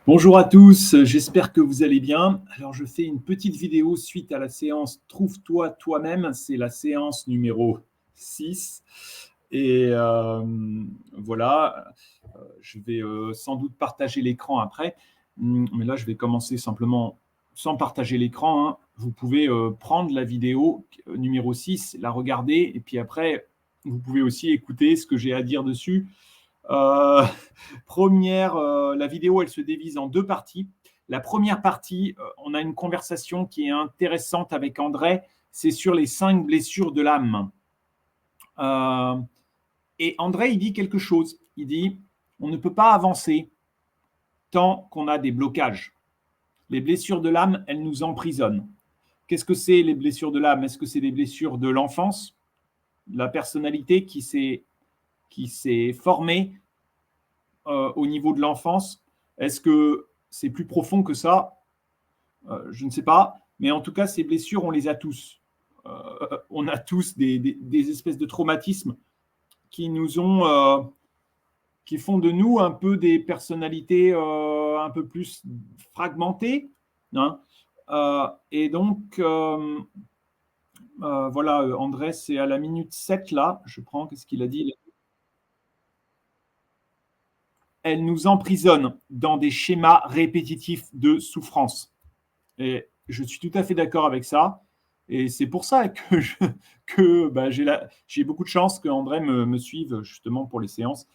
Bonjour à tous, j'espère que vous allez bien. Alors, je fais une petite vidéo suite à la séance Trouve-toi toi-même. C'est la séance numéro 6. Et voilà, je vais sans doute partager l'écran après. Mais là, je vais commencer simplement sans partager l'écran, hein. Vous pouvez prendre la vidéo numéro 6, la regarder, et puis après, vous pouvez aussi écouter ce que j'ai à dire dessus. Euh, la vidéo, elle se divise en deux parties. La première partie, on a une conversation qui est intéressante avec André. C'est sur les 5 blessures de l'âme. Euh, et André, il dit quelque chose. Il dit, on ne peut pas avancer tant qu'on a des blocages. Les blessures de l'âme, elles nous emprisonnent. Qu'est-ce que c'est les blessures de l'âme? Est-ce que c'est des blessures de l'enfance, la personnalité qui s'est formée au niveau de l'enfance? Est-ce que c'est plus profond que ça? Je ne sais pas. Mais en tout cas, ces blessures, on les a tous. On a tous des espèces de traumatismes qui nous ont, qui font de nous un peu des personnalités un peu plus fragmentées, hein. Et donc, voilà, André, c'est à la minute 7 là. Je prends, qu'est-ce qu'il a dit? Elle nous emprisonne dans des schémas répétitifs de souffrance. Et je suis tout à fait d'accord avec ça. Et c'est pour ça que j'ai beaucoup de chance qu'André me suive justement pour les séances.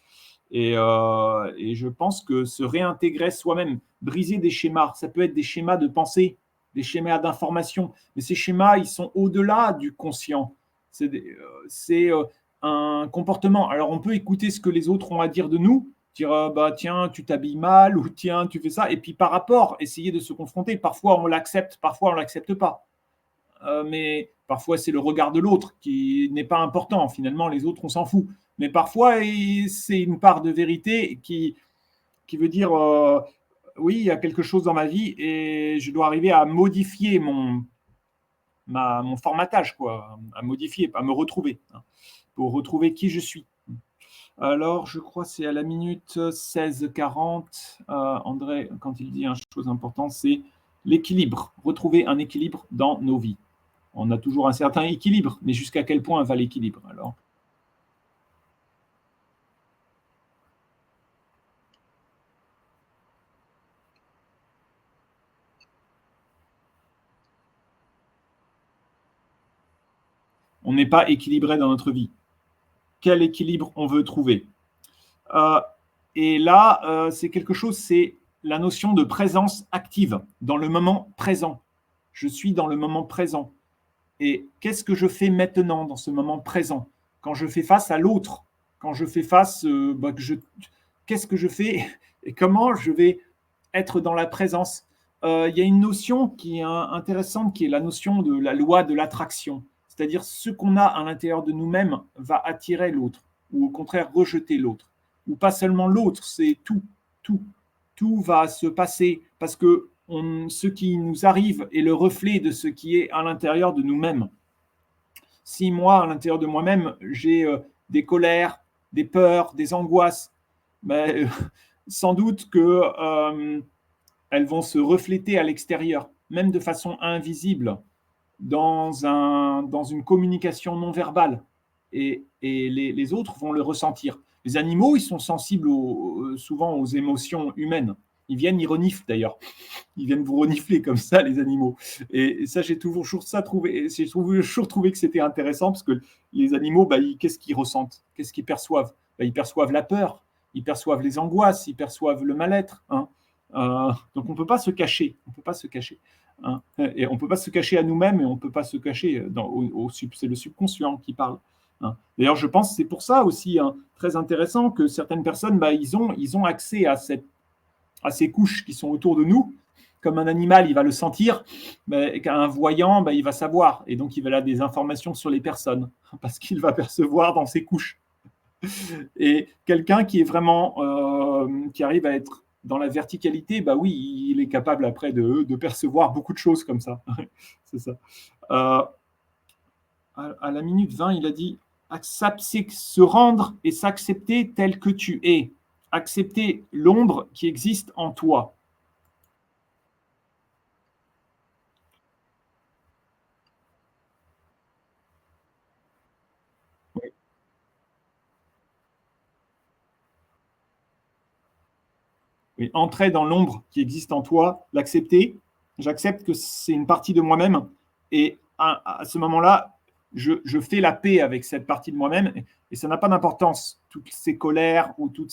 Et je pense que se réintégrer soi-même, briser des schémas, ça peut être des schémas de pensée, des schémas d'information, mais ces schémas, ils sont au-delà du conscient. C'est un comportement. Alors, on peut écouter ce que les autres ont à dire de nous, dire bah tiens, tu t'habilles mal, ou tiens, tu fais ça, et puis par rapport, essayer de se confronter. Parfois, on l'accepte, parfois, on ne l'accepte pas. Mais parfois, c'est le regard de l'autre qui n'est pas important. Finalement, les autres, on s'en fout. Mais parfois, c'est une part de vérité qui veut dire oui, il y a quelque chose dans ma vie et je dois arriver à modifier mon formatage, quoi, à modifier, à me retrouver, hein, pour retrouver qui je suis. Alors, je crois que c'est à la minute 16h40, André, quand il dit une chose importante, c'est l'équilibre, retrouver un équilibre dans nos vies. On a toujours un certain équilibre, mais jusqu'à quel point va l'équilibre alors? On n'est pas équilibré dans notre vie. Quel équilibre on veut trouver? Euh, et là, c'est quelque chose, c'est la notion de présence active, dans le moment présent. Je suis dans le moment présent. Et qu'est-ce que je fais maintenant dans ce moment présent? Quand je fais face à l'autre, quand je fais face, qu'est-ce que je fais et comment je vais être dans la présence? Il y a une notion qui est intéressante, qui est la notion de la loi de l'attraction. C'est-à-dire ce qu'on a à l'intérieur de nous-mêmes va attirer l'autre, ou au contraire rejeter l'autre. Ou pas seulement l'autre, c'est tout, tout. Tout va se passer parce que ce qui nous arrive est le reflet de ce qui est à l'intérieur de nous-mêmes. Si moi, à l'intérieur de moi-même, j'ai des colères, des peurs, des angoisses, ben, sans doute que elles vont se refléter à l'extérieur, même de façon invisible, dans une communication non verbale. Et les autres vont le ressentir. Les animaux, ils sont sensibles souvent aux émotions humaines. Ils viennent, ils reniflent d'ailleurs. Ils viennent vous renifler comme ça, les animaux. Et ça, j'ai toujours trouvé que c'était intéressant parce que les animaux, bah, qu'est-ce qu'ils ressentent? Qu'est-ce qu'ils perçoivent? Bah, ils perçoivent la peur, ils perçoivent les angoisses, ils perçoivent le mal-être, hein. Donc on ne peut pas se cacher, on peut pas se cacher, hein. Et on ne peut pas se cacher à nous-mêmes et on ne peut pas se cacher c'est le subconscient qui parle, hein. D'ailleurs, je pense que c'est pour ça aussi, hein, très intéressant que certaines personnes, bah, ils ont accès à ces couches qui sont autour de nous. Comme un animal, il va le sentir, mais qu'un voyant, bah, il va savoir. Et donc, il va avoir des informations sur les personnes, parce qu'il va percevoir dans ses couches. Et quelqu'un qui est vraiment, qui arrive à être dans la verticalité, bah oui, il est capable après de percevoir beaucoup de choses comme ça. C'est ça. Euh, à la minute 20, il a dit se rendre et s'accepter tel que tu es. Accepter l'ombre qui existe en toi. Oui, entrer dans l'ombre qui existe en toi, l'accepter. J'accepte que c'est une partie de moi-même. Et à ce moment-là, je fais la paix avec cette partie de moi-même. Et ça n'a pas d'importance. Toutes ces colères ou tous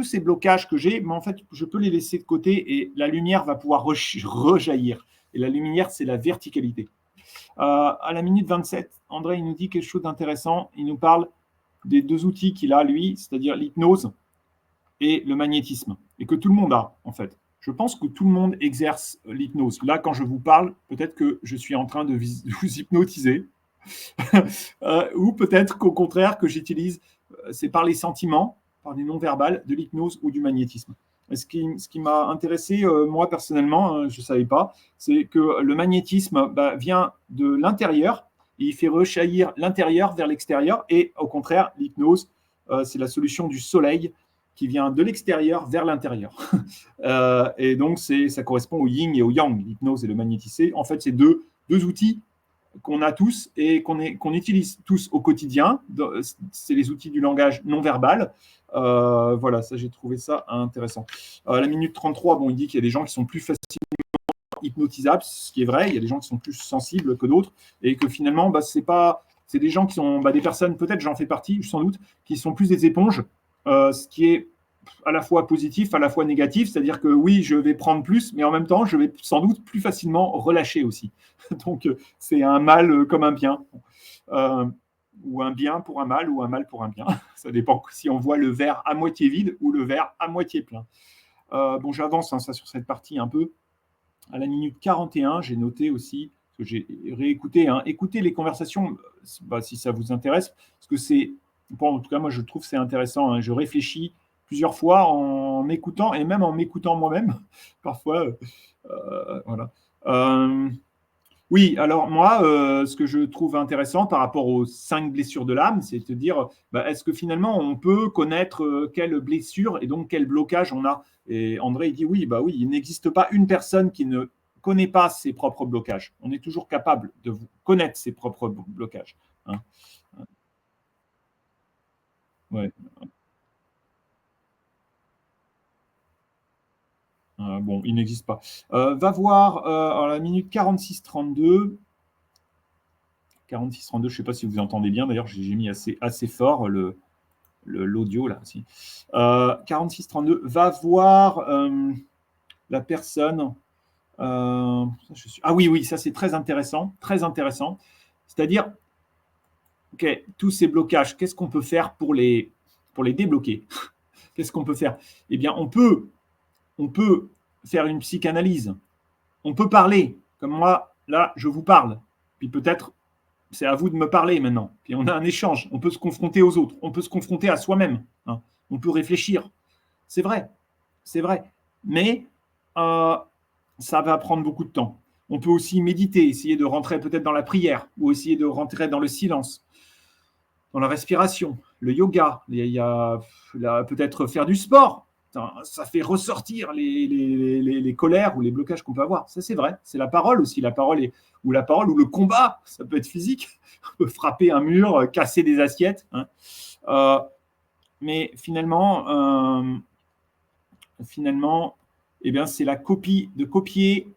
ces blocages que j'ai, mais en fait, je peux les laisser de côté et la lumière va pouvoir rejaillir. Et la lumière, c'est la verticalité. À la minute 27, André, il nous dit quelque chose d'intéressant. Il nous parle des deux outils qu'il a, lui, c'est-à-dire l'hypnose et le magnétisme, et que tout le monde a, en fait. Je pense que tout le monde exerce l'hypnose. Là, quand je vous parle, peut-être que je suis en train de vous hypnotiser, ou peut-être qu'au contraire, que j'utilise, c'est par les sentiments, par les non-verbales, de l'hypnose ou du magnétisme. Ce qui m'a intéressé, moi personnellement, je ne savais pas, c'est que le magnétisme vient de l'intérieur, et il fait rejaillir l'intérieur vers l'extérieur, et au contraire, l'hypnose, c'est la solution du soleil qui vient de l'extérieur vers l'intérieur. Et donc, ça correspond au yin et au yang, l'hypnose et le magnétisme. En fait, c'est deux outils qu'on a tous et qu'on utilise tous au quotidien. C'est les outils du langage non verbal. Voilà, ça, j'ai trouvé ça intéressant. À la minute 33, bon, il dit qu'il y a des gens qui sont plus facilement hypnotisables, ce qui est vrai. Il y a des gens qui sont plus sensibles que d'autres et que finalement, c'est des gens qui sont des personnes, peut-être j'en fais partie, sans doute, qui sont plus des éponges, ce qui est à la fois positif, à la fois négatif, c'est-à-dire que oui, je vais prendre plus, mais en même temps, je vais sans doute plus facilement relâcher aussi. Donc, c'est un mal comme un bien, ou un bien pour un mal, ou un mal pour un bien. Ça dépend si on voit le verre à moitié vide ou le verre à moitié plein. Bon, j'avance ça sur cette partie un peu. À la minute 41, j'ai noté aussi, que j'ai réécouté, écoutez les conversations, si ça vous intéresse, parce que c'est, bon, en tout cas, moi, je trouve que c'est intéressant. Je réfléchis plusieurs fois en m'écoutant, et même en m'écoutant moi-même, parfois. Voilà. Oui, alors moi, ce que je trouve intéressant par rapport aux 5 blessures de l'âme, c'est de te dire, est-ce que finalement on peut connaître quelle blessure et donc quel blocage on a? Et André, il dit oui, oui, il n'existe pas une personne qui ne connaît pas ses propres blocages. On est toujours capable de connaître ses propres blocages. Hein. Ouais. Bon, il n'existe pas. Va voir à la minute 46-32. 46-32, je ne sais pas si vous entendez bien. D'ailleurs, j'ai mis assez fort l'audio là aussi. 46-32, va voir la personne. Ah oui, ça c'est très intéressant, très intéressant. C'est-à-dire, ok, tous ces blocages, qu'est-ce qu'on peut faire pour les débloquer? Qu'est-ce qu'on peut faire? Eh bien, on peut faire une psychanalyse. On peut parler, comme moi, là, je vous parle. Puis peut-être, c'est à vous de me parler maintenant. Puis on a un échange. On peut se confronter aux autres. On peut se confronter à soi-même. Hein. On peut réfléchir. C'est vrai. C'est vrai. Mais ça va prendre beaucoup de temps. On peut aussi méditer, essayer de rentrer peut-être dans la prière ou essayer de rentrer dans le silence, dans la respiration, le yoga. Il y a peut-être faire du sport. Ça fait ressortir les colères ou les blocages qu'on peut avoir. Ça, c'est vrai. C'est la parole aussi. La parole ou le combat. Ça peut être physique. On peut frapper un mur, casser des assiettes. Hein. Mais finalement, eh bien, c'est de copier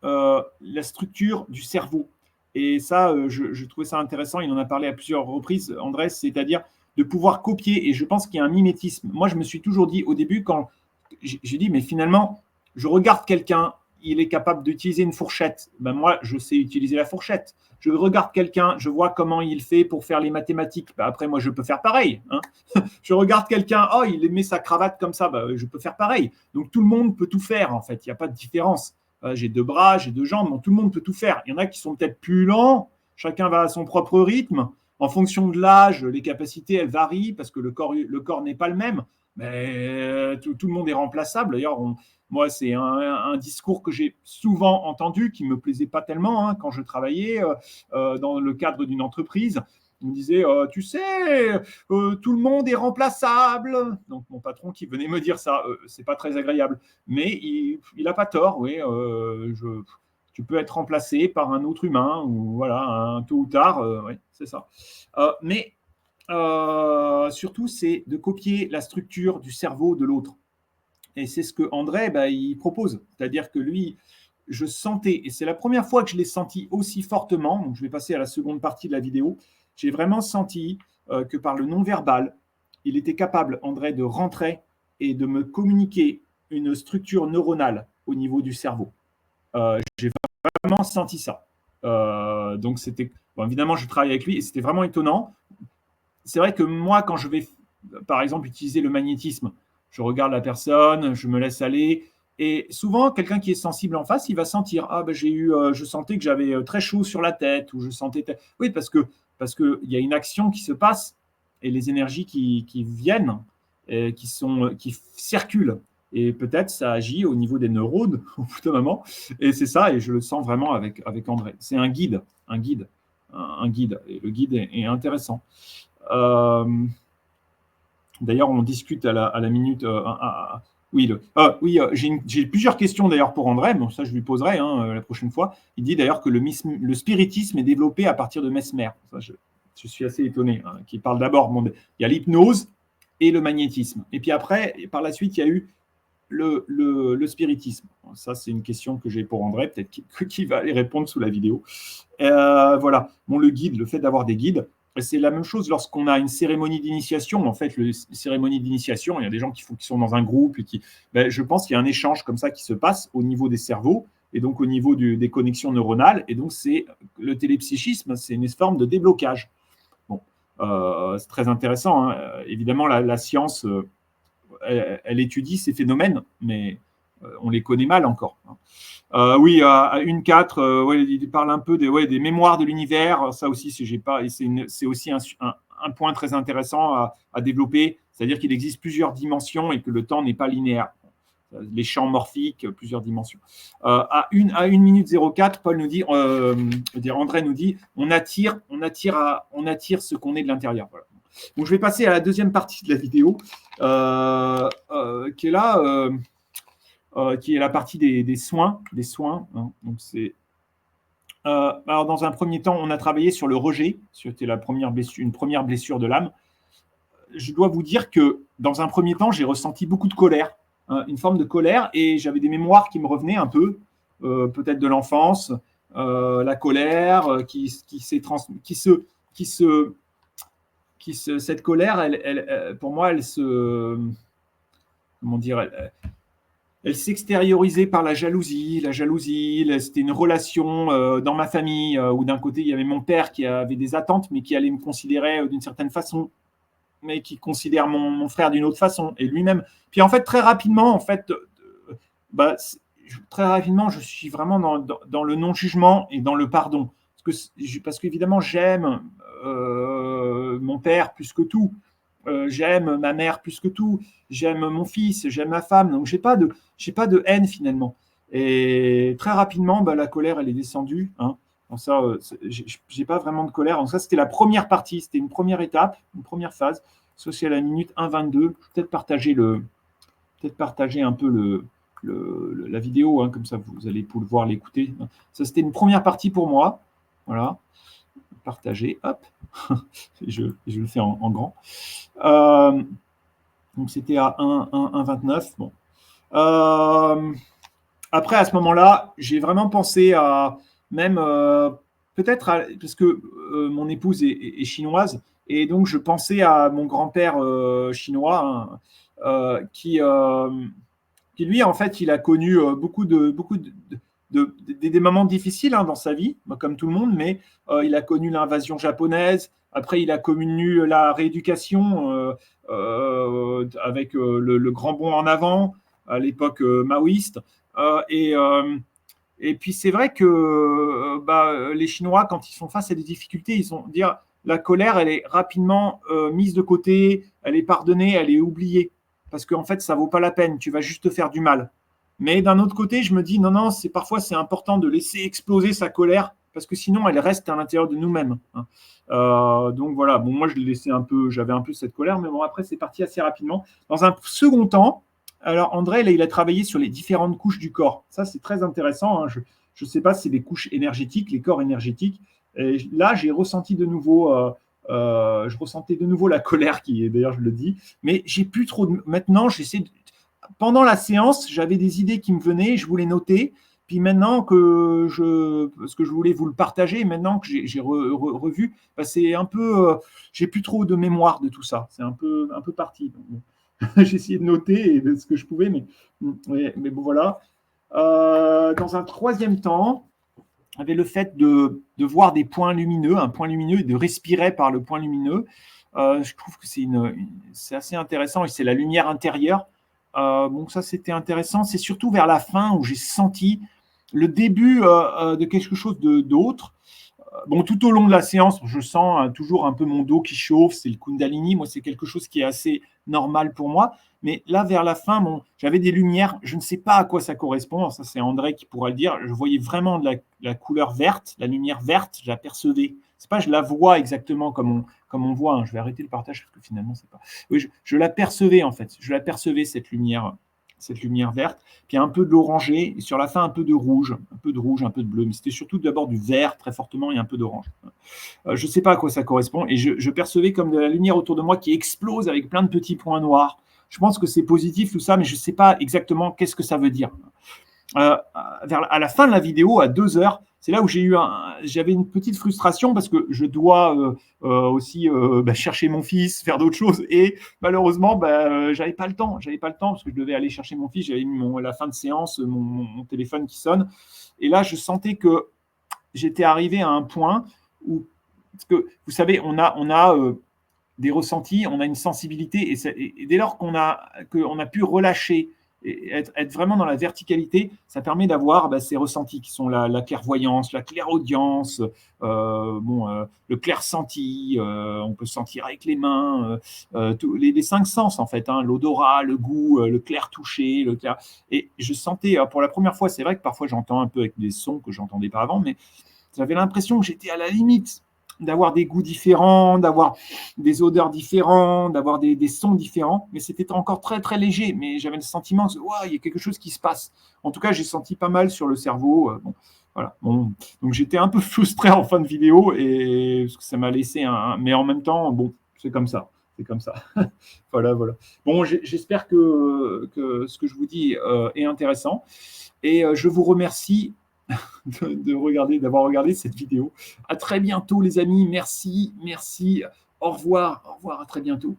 la structure du cerveau. Et ça, je trouvais ça intéressant. Il en a parlé à plusieurs reprises, Andrés, c'est-à-dire de pouvoir copier. Et je pense qu'il y a un mimétisme. Moi, je me suis toujours dit au début, quand j'ai dit, mais finalement, je regarde quelqu'un, il est capable d'utiliser une fourchette. Moi, je sais utiliser la fourchette. Je regarde quelqu'un, je vois comment il fait pour faire les mathématiques. Après, moi, je peux faire pareil. Hein. Je regarde quelqu'un, oh, il met sa cravate comme ça, je peux faire pareil. Donc, tout le monde peut tout faire, en fait. Il n'y a pas de différence. J'ai 2 bras, j'ai 2 jambes, donc tout le monde peut tout faire. Il y en a qui sont peut-être plus lents, chacun va à son propre rythme. En fonction de l'âge, les capacités, elles varient parce que le corps n'est pas le même. Mais tout le monde est remplaçable. D'ailleurs, moi, c'est un discours que j'ai souvent entendu qui ne me plaisait pas tellement quand je travaillais dans le cadre d'une entreprise. On me disait, tu sais, tout le monde est remplaçable. Donc, mon patron qui venait me dire ça, c'est pas très agréable. Mais il n'a pas tort, oui. Tu peux être remplacé par un autre humain, ou voilà, tôt ou tard, oui, c'est ça. Mais surtout, c'est de copier la structure du cerveau de l'autre. et c'est ce que André, il propose. C'est-à-dire que lui, je sentais, et c'est la première fois que je l'ai senti aussi fortement, donc je vais passer à la seconde partie de la vidéo, j'ai vraiment senti que par le non-verbal, il était capable, André, de rentrer et de me communiquer une structure neuronale au niveau du cerveau. J'ai vraiment senti ça. Donc c'était, bon, évidemment, je travaille avec lui et c'était vraiment étonnant. C'est vrai que moi, quand je vais, par exemple, utiliser le magnétisme, je regarde la personne, je me laisse aller. Et souvent, quelqu'un qui est sensible en face, il va sentir, ah ben je sentais que j'avais très chaud sur la tête, ou je sentais, oui, parce que il y a une action qui se passe et les énergies qui viennent, qui circulent. Et peut-être ça agit au niveau des neurones au bout d'un moment. Et c'est ça, et je le sens vraiment avec André. C'est un guide, un guide, un guide. Et le guide est intéressant. D'ailleurs, on discute à la minute. Oui, j'ai plusieurs questions d'ailleurs pour André. Bon, ça, je lui poserai la prochaine fois. Il dit d'ailleurs que le spiritisme est développé à partir de Mesmer. Ça, je suis assez étonné. Qu'il parle d'abord. Bon, il y a l'hypnose et le magnétisme. Et puis après, par la suite, il y a eu le spiritisme. Ça, c'est une question que j'ai pour André. Peut-être qu'il va y répondre sous la vidéo. Voilà. Bon, le guide, le fait d'avoir des guides. C'est la même chose lorsqu'on a une cérémonie d'initiation. En fait, cérémonie d'initiation, il y a des gens qui sont dans un groupe. Je pense qu'il y a un échange comme ça qui se passe au niveau des cerveaux et donc au niveau des connexions neuronales. Et donc, c'est le télépsychisme, c'est une forme de déblocage. Bon, c'est très intéressant. Évidemment, la science, elle étudie ces phénomènes, mais on les connaît mal encore. Oui, à 1.4, ouais, il parle un peu des mémoires de l'univers. Ça aussi, c'est aussi un point très intéressant à développer. C'est-à-dire qu'il existe plusieurs dimensions et que le temps n'est pas linéaire. Les champs morphiques, plusieurs dimensions. À 1 minute 04, Paul nous dit, André nous dit, on attire ce qu'on est de l'intérieur. Voilà. Donc, je vais passer à la deuxième partie de la vidéo, qui est là. Qui est la partie des soins. Hein. Donc alors, dans un premier temps, on a travaillé sur le rejet. C'était une première blessure de l'âme. Je dois vous dire que dans un premier temps, j'ai ressenti beaucoup de colère, une forme de colère, et j'avais des mémoires qui me revenaient un peu, peut-être de l'enfance, la colère cette colère, pour moi, comment dire, elle s'extériorisait par la jalousie. La jalousie, c'était une relation dans ma famille où d'un côté, il y avait mon père qui avait des attentes, mais qui allait me considérer d'une certaine façon, mais qui considère mon frère d'une autre façon, et lui-même. Puis en fait, très rapidement, très rapidement, je suis vraiment dans le non-jugement et dans le pardon. Parce qu'évidemment, j'aime mon père plus que tout. J'aime ma mère plus que tout, j'aime mon fils, j'aime ma femme, donc j'ai pas de haine finalement. Et très rapidement, la colère, elle est descendue. Donc ça, j'ai pas vraiment de colère. Donc ça, c'était la première partie, c'était une première étape, une première phase. Ça, c'est à la minute 1,22. Je vais peut-être partager un peu la vidéo, comme ça vous allez pouvoir l'écouter. Ça, c'était une première partie pour moi. Voilà. Partager, hop. je le fais en grand. Donc c'était à 1,29. Bon. Après, à ce moment-là, j'ai vraiment pensé à même peut-être parce que mon épouse est chinoise, et donc je pensais à mon grand-père chinois qui lui, en fait, il a connu beaucoup des moments difficiles dans sa vie, comme tout le monde, mais il a connu l'invasion japonaise. Après, il a connu la rééducation avec le grand bond en avant à l'époque maoïste. Et puis, c'est vrai que les Chinois, quand ils sont face à des difficultés, ils vont dire la colère, elle est rapidement mise de côté, elle est pardonnée, elle est oubliée. Parce qu'en fait, ça ne vaut pas la peine, tu vas juste te faire du mal. Mais d'un autre côté, je me dis, non, parfois c'est important de laisser exploser sa colère, parce que sinon, elle reste à l'intérieur de nous-mêmes. Donc voilà, bon, moi, j'avais un peu cette colère, mais bon, après, c'est parti assez rapidement. Dans un second temps, alors André, là, il a travaillé sur les différentes couches du corps. Ça, c'est très intéressant. Je ne sais pas si c'est des couches énergétiques, les corps énergétiques. Et là, j'ai ressenti de nouveau... je ressentais de nouveau la colère, d'ailleurs, je le dis, mais j'ai plus trop. Maintenant, j'essaie pendant la séance, j'avais des idées qui me venaient, je voulais noter. Puis maintenant que parce que je voulais vous le partager, maintenant que j'ai revu, bah, c'est un peu, j'ai plus trop de mémoire de tout ça. C'est un peu parti. Donc, bon. J'ai essayé de noter ce que je pouvais, mais bon, voilà. Dans un troisième temps, il y avait le fait de voir des points lumineux, un point lumineux, et de respirer par le point lumineux. Je trouve que c'est assez intéressant et c'est la lumière intérieure. Bon, ça, c'était intéressant. C'est surtout vers la fin où j'ai senti le début de quelque chose d'autre. Bon, tout au long de la séance, je sens toujours un peu mon dos qui chauffe, c'est le Kundalini. Moi, c'est quelque chose qui est assez normal pour moi. Mais là, vers la fin, bon, j'avais des lumières, je ne sais pas à quoi ça correspond. Ça, c'est André qui pourra le dire. Je voyais vraiment de la couleur verte, la lumière verte, je la percevais. C'est pas je la vois exactement comme on voit. Hein. Je vais arrêter le partage parce que finalement, c'est pas. Oui, je la percevais en fait. Je la percevais, cette lumière verte, puis un peu d'orangé, et sur la fin un peu de rouge, un peu de bleu, mais c'était surtout d'abord du vert très fortement et un peu d'orange. Je ne sais pas à quoi ça correspond, et je percevais comme de la lumière autour de moi qui explose avec plein de petits points noirs. Je pense que c'est positif tout ça, mais je ne sais pas exactement qu'est-ce que ça veut dire. À la fin de la vidéo, à 2 heures, c'est là où j'avais une petite frustration parce que je dois aussi chercher mon fils, faire d'autres choses. Et malheureusement, j'avais pas le temps. J'avais pas le temps parce que je devais aller chercher mon fils. J'avais mis la fin de séance, mon téléphone qui sonne. Et là, je sentais que j'étais arrivé à un point où, parce que vous savez, on a des ressentis, on a une sensibilité. Et dès lors qu'on a pu relâcher et être vraiment dans la verticalité, ça permet d'avoir ces ressentis qui sont la clairvoyance, la clairaudience, le clair-senti, on peut sentir avec les mains, les 5 sens en fait, hein, l'odorat, le goût, le clair touché, le clair. Et je sentais, pour la première fois, c'est vrai que parfois j'entends un peu avec des sons que j'entendais pas avant, mais j'avais l'impression que j'étais à la limite d'avoir des goûts différents, d'avoir des odeurs différentes, d'avoir des sons différents, mais c'était encore très très léger, mais j'avais le sentiment que il y a quelque chose qui se passe. En tout cas, j'ai senti pas mal sur le cerveau. Voilà. Bon, donc j'étais un peu frustré en fin de vidéo et parce que ça m'a laissé mais en même temps, bon, c'est comme ça. C'est comme ça. Voilà. Bon, j'espère que ce que je vous dis est intéressant. Et je vous remercie d'avoir regardé cette vidéo. À très bientôt, les amis. Merci. Au revoir, à très bientôt.